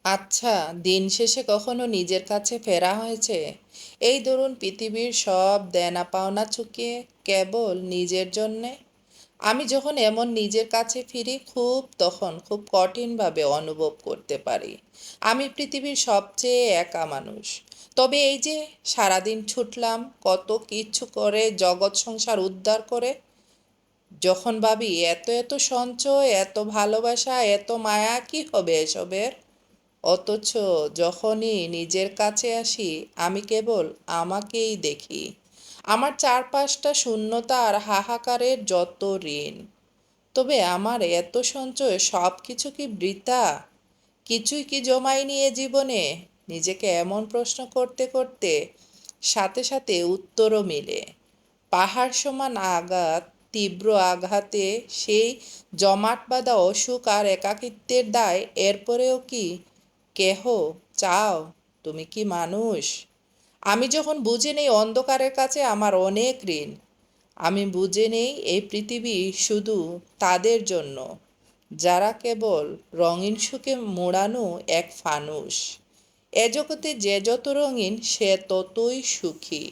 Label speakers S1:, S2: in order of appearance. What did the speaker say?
S1: আচ্ছা, দিন শেষে কখনো নিজের কাছে ফেরা হয়েছে? এই ধরুন পৃথিবীর সব দেনা পাওনা চুকিয়ে কেবল নিজের জন্যে। আমি যখন এমন নিজের কাছে ফিরি তখন খুব কঠিনভাবে অনুভব করতে পারি আমি পৃথিবীর সবচেয়ে একা মানুষ। তবে এই যে সারাদিন ছুটলাম কত কিচ্ছু করে জগৎ সংসার উদ্ধার করে, যখন ভাবি এত এত সঞ্চয়, এত ভালোবাসা, এত মায়া, কি হবে এসবের? অথচ যখনই নিজের কাছে আসি আমি কেবল আমাকেই দেখি, আমার চারপাশটা শূন্যতা আর হাহাকারের যত ঋণ। তবে আমার এত সঞ্চয় সব কিছু কি বৃথা? কিছুই কি জমায়নি এ জীবনে? নিজেকে এমন প্রশ্ন করতে করতে সাথে সাথে উত্তরও মিলে। পাহাড় সমান আঘাত, তীব্র আঘাতে সেই জমাট বাঁধা অসুখ আর একাকিত্বের দায়, এরপরেও কি কেহ চাও? তুমি কি মানুষ? আমি যখন বুঝে নেই অন্ধকারের কাছে আমার অনেক ঋণ, আমি বুঝে নেই এই পৃথিবী শুধু তাদের জন্য যারা কেবল রঙিন সুখে মোড়ানো এক ফানুষ। এ জগতে যে যত রঙিন সে ততই সুখী।